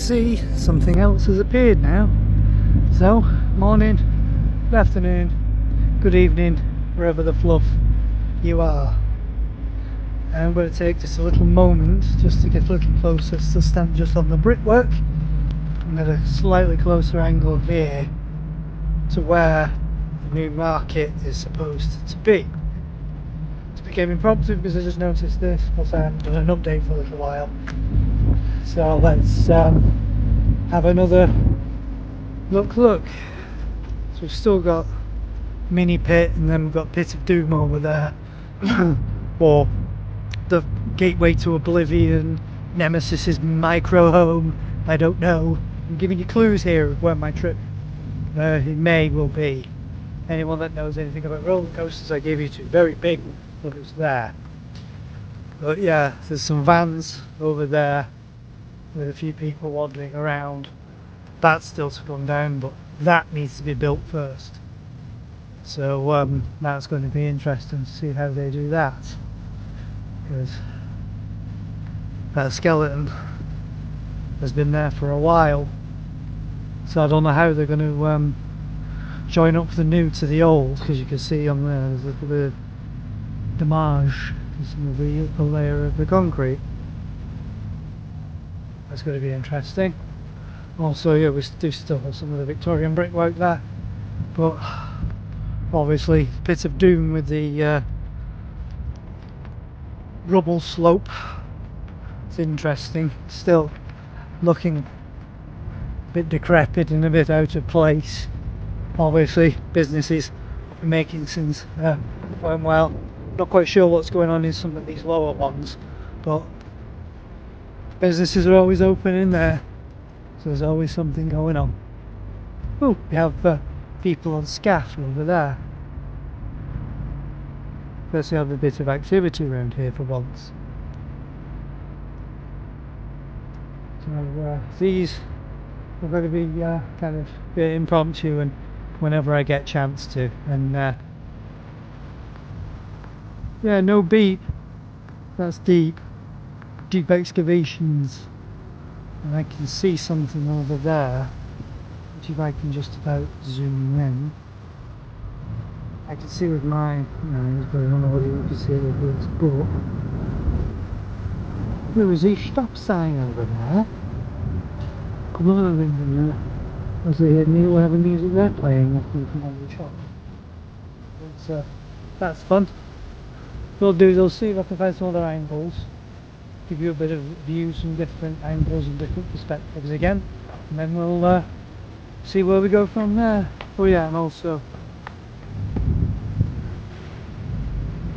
see, something else has appeared now. So, morning, good afternoon, good evening, wherever the fluff you are. And I'm going to take just a little moment just to get a little closer, to stand just on the brickwork and at a slightly closer angle here to where the new market is supposed to be. It became impromptu because I just noticed this, because I haven't done an update for a little while. So let's have another look. So we've still got mini pit, and then we've got pit of doom over there, or the gateway to oblivion, Nemesis's micro home. I don't know. I'm giving you clues here of where my trip in May will be. Anyone that knows anything about roller coasters, I gave you two very big ones there. But yeah, there's some vans over there with a few people wandering around. That's still to come down, but that needs to be built first. So that's going to be interesting to see how they do that, because that skeleton has been there for a while, so I don't know how they're going to join up the new to the old, because you can see on there there's a little bit of damage to some of the upper layer of the concrete. That's going to be interesting. Also, yeah, we do still have some of the Victorian brickwork there, but obviously bit of doom with the rubble slope. It's interesting, still looking a bit decrepit and a bit out of place. Obviously businesses have been making since going well. Not quite sure what's going on in some of these lower ones, but businesses are always open in there, so there's always something going on. Oh, we have people on scaff over there. Let's have a bit of activity around here for once. So these are going to be kind of a bit impromptu, and whenever I get a chance to. And yeah, no beep. That's deep excavations. And I can see something over there, which if I can just about zoom in, I can see with my eyes, but I don't know whether you can see it with this, but there is a stop sign over there. Another thing in there, as they hear me, whatever music they're playing, I think, from on the shop. But that's fun. What I'll do is I'll see if I can find some other angles, give you a bit of views from different angles and different perspectives again, and then we'll see where we go from there. Oh yeah, and also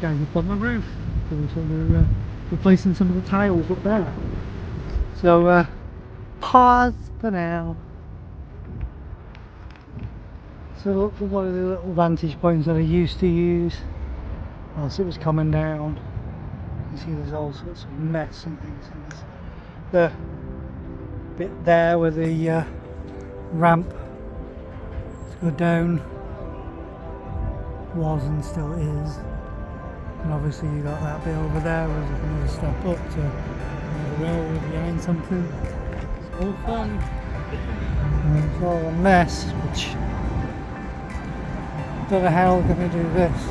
going up on the roof, so they're replacing some of the tiles up there. So pause for now. So look for one of the little vantage points that I used to use whilst it was coming down. You see there's all sorts of mess and things in this. The bit there where the ramp to go down was and still is, and obviously you got that bit over there where there's another step up to the railroad behind something. It's all fun, and it's all a mess, which I don't know how we're going to do this.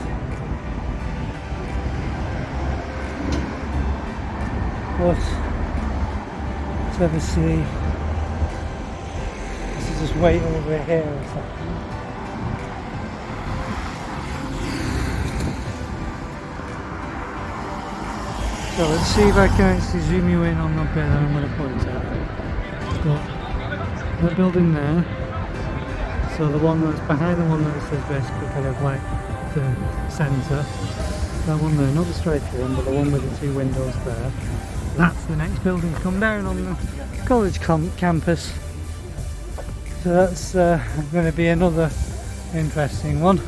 But let's have a see. Let's just wait over here a second. So let's see if I can actually zoom you in on the bit that I'm going to point at. Got the building there. So the one that's behind the one that says basically kind of like the centre. That one there, not the striker one, but the one with the two windows there. That's the next building to come down on the college campus. So that's going to be another interesting one.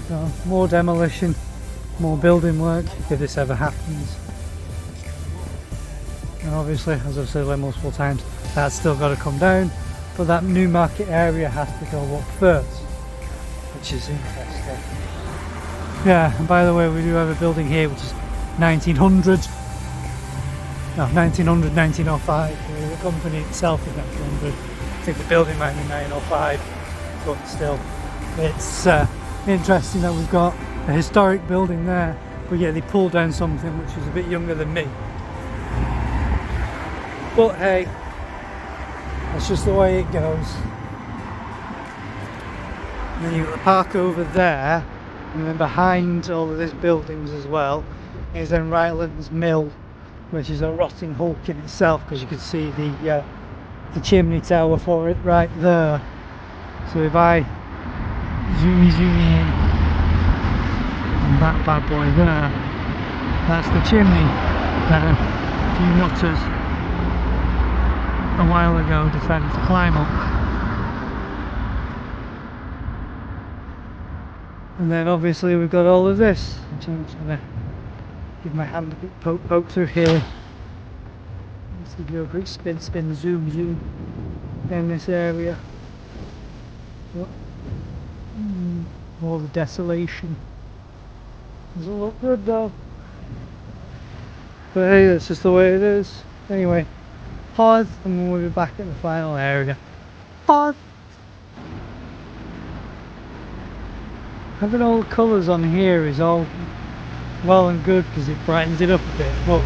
So more demolition, more building work if this ever happens. And obviously, as I've said multiple times, that's still got to come down, but that new market area has to go up first, which is interesting. Yeah, and by the way, we do have a building here which is 1900. no, 1900, 1905. The company itself is 1900. I think the building might be 1905, but still, it's interesting that we've got a historic building there, but yet they pulled down something which is a bit younger than me. But hey, that's just the way it goes. And then you've got the park over there, and then behind all of these buildings as well is then Rylands Mill, which is a rotting hulk in itself, because you can see the chimney tower for it right there. So if I zoom in on that bad boy there, that's the chimney that a few nutters a while ago decided to climb up. And then obviously we've got all of this, which I'm just going to give my hand a quick poke through here. Let's give you a quick spin, zoom in this area. All the desolation. Doesn't look good though. But hey, that's just the way it is. Anyway, pause, and then we'll be back at the final area. Pause! Having all the colours on here is all well and good because it brightens it up a bit, but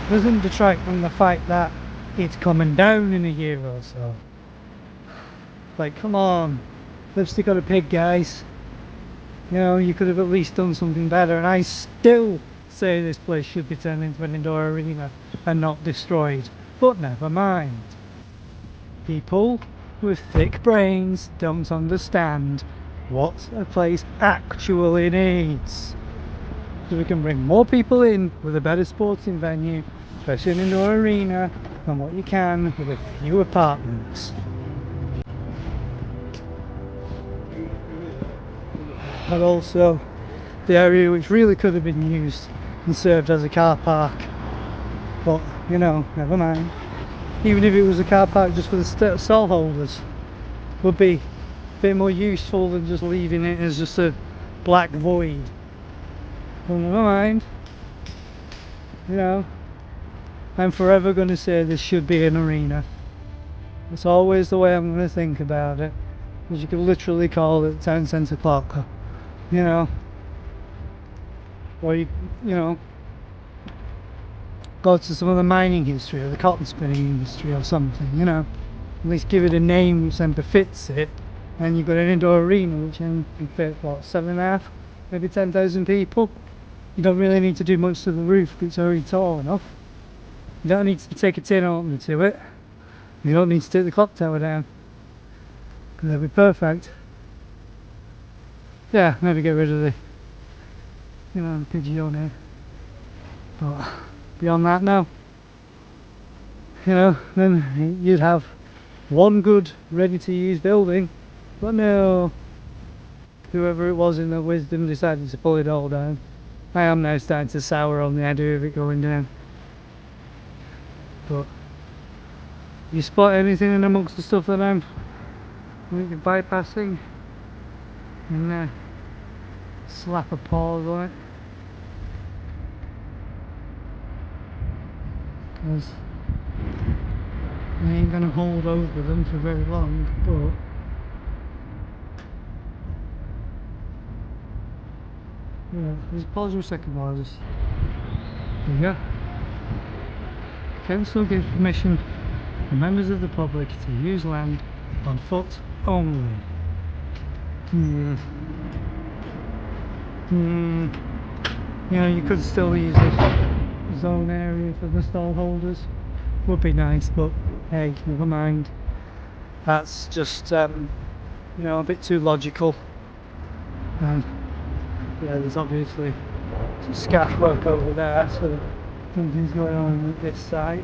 doesn't detract from the fact that it's coming down in a year or so. Like, come on, lipstick on a pig, guys. You know, you could have at least done something better, and I still say this place should be turned into an indoor arena and not destroyed, but never mind. People with thick brains don't understand what a place actually needs. So we can bring more people in with a better sporting venue, especially an indoor arena, than what you can with a few apartments. But also the area which really could have been used and served as a car park, but you know, never mind. Even if it was a car park just for the stall holders, would be a bit more useful than just leaving it as just a black void. Well, never mind. You know, I'm forever going to say this should be an arena. It's always the way I'm going to think about it, because you could literally call it town centre park, you know, or you know, go to some of the mining history or the cotton spinning industry or something, you know, at least give it a name which then befits it. And you've got an indoor arena which can fit, what, 7.5, maybe 10,000 people. You don't really need to do much to the roof because it's already tall enough. You don't need to take a tin opener to it. You don't need to take the clock tower down, because that'd be perfect. Yeah, maybe get rid of the, you know, the pigeon here. But beyond that, no. You know, then you'd have one good, ready to use building. But no, whoever it was in their wisdom decided to pull it all down. I am now starting to sour on the idea of it going down. But you spot anything in amongst the stuff that I'm bypassing, and slap a pause on it, because I ain't gonna hold over them for very long. But yeah, just pause for a second while I just, there you go. Council gives permission for members of the public to use land on foot only. You know, you could still use this zone area for the stall holders. Would be nice, but hey, never mind. That's just you know, a bit too logical. Yeah, there's obviously some scaff work over there, so something's going on with this side.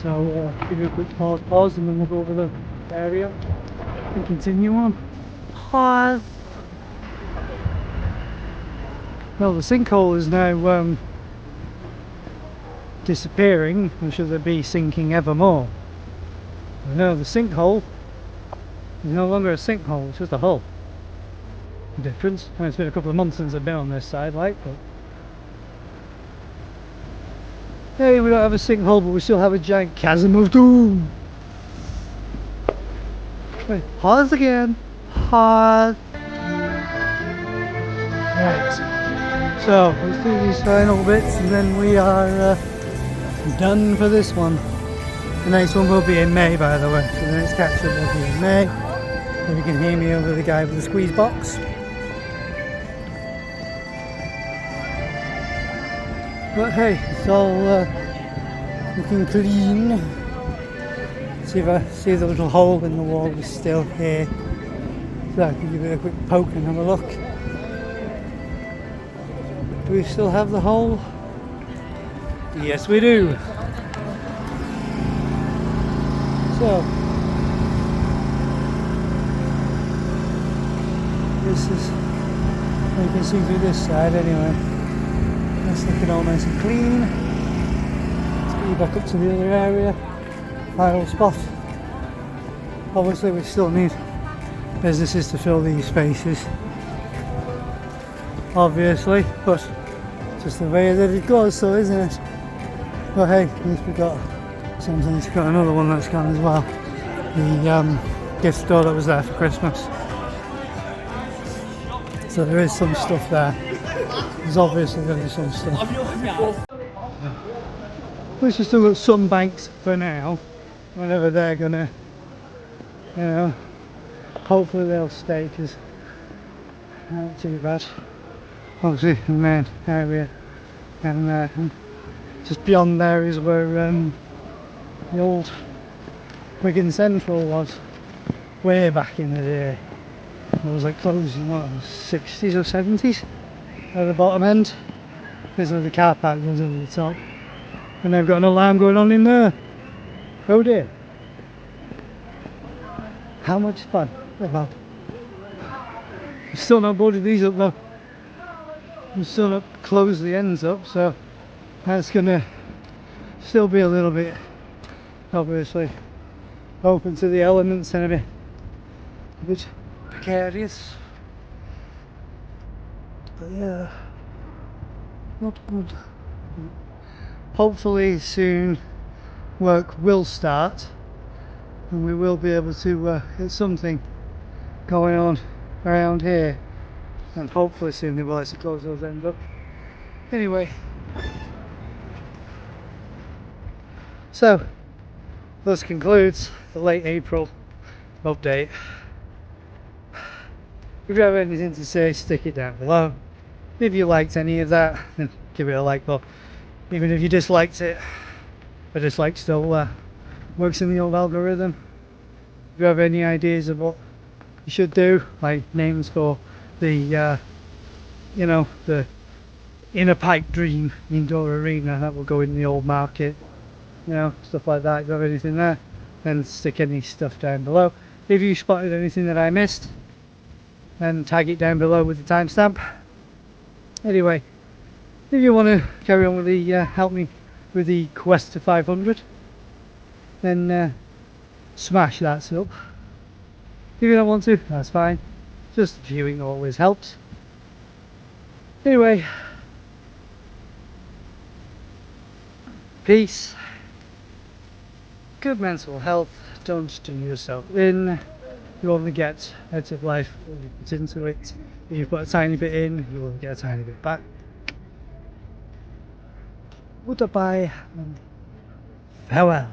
So give you a quick pause, and then we'll go over the area and continue on. Pause. Well, the sinkhole is now disappearing, and should there be sinking ever more? No, the sinkhole is no longer a sinkhole, it's just a hole. Difference. I mean, it's been a couple of months since I've been on this side, like, but Hey, we don't have a sinkhole, but we still have a giant chasm of doom. Wait, pause again. Pause. Right. So, let's do these final bits and then we are done for this one. The next one will be in May, by the way. So the next catch up will be in May. And you can hear me over the guy with the squeeze box. But hey, it's all looking clean. See if I see the little hole in the wall is still here. So I can give it a quick poke and have a look. Do we still have the hole? Yes, we do. So this is, you can see through this side anyway. It's looking all nice and clean. Let's get you back up to the other area. Final spot. Obviously we still need businesses to fill these spaces. Obviously, but just the way that it goes, so isn't it? But hey, at least we got something. It's got another one that's gone as well. The gift store that was there for Christmas. So there is some stuff there. There's obviously going to be some stuff. Let's just still got some banks for now. Whenever they're gonna, you know, hopefully they'll stay because not too bad. Obviously the main area, and just beyond there is where the old Wigan Central was, way back in the day. It was like closed in what, 60s or 70s at the bottom end, because of the car park goes over the top, and they've got an alarm going on in there. Oh dear. How much fun? Well, we've still not boarded these up though. We've still not closed the ends up, so that's gonna still be a little bit, obviously, open to the elements and a bit precarious. But yeah, not good. Hopefully soon work will start and we will be able to get something going on around here, and hopefully soon they will let us close those ends up. Anyway, so this concludes the late April update. If you have anything to say, stick it down below. If you liked any of that, then give it a like. But even if you disliked it, a dislike still works in the old algorithm. If you have any ideas of what you should do, like names for the you know, the Inner Pipe Dream indoor arena that will go in the old market, you know, stuff like that. If you have anything there, then stick any stuff down below. If you spotted anything that I missed, then tag it down below with the timestamp. Anyway, if you want to carry on with the help me with the quest to 500, then smash that sub. If you don't want to, that's fine. Just viewing always helps. Anyway, peace, good mental health, don't do yourself in. You only get out of life what you put into it. If you put a tiny bit in, you will get a tiny bit back. Goodbye and farewell.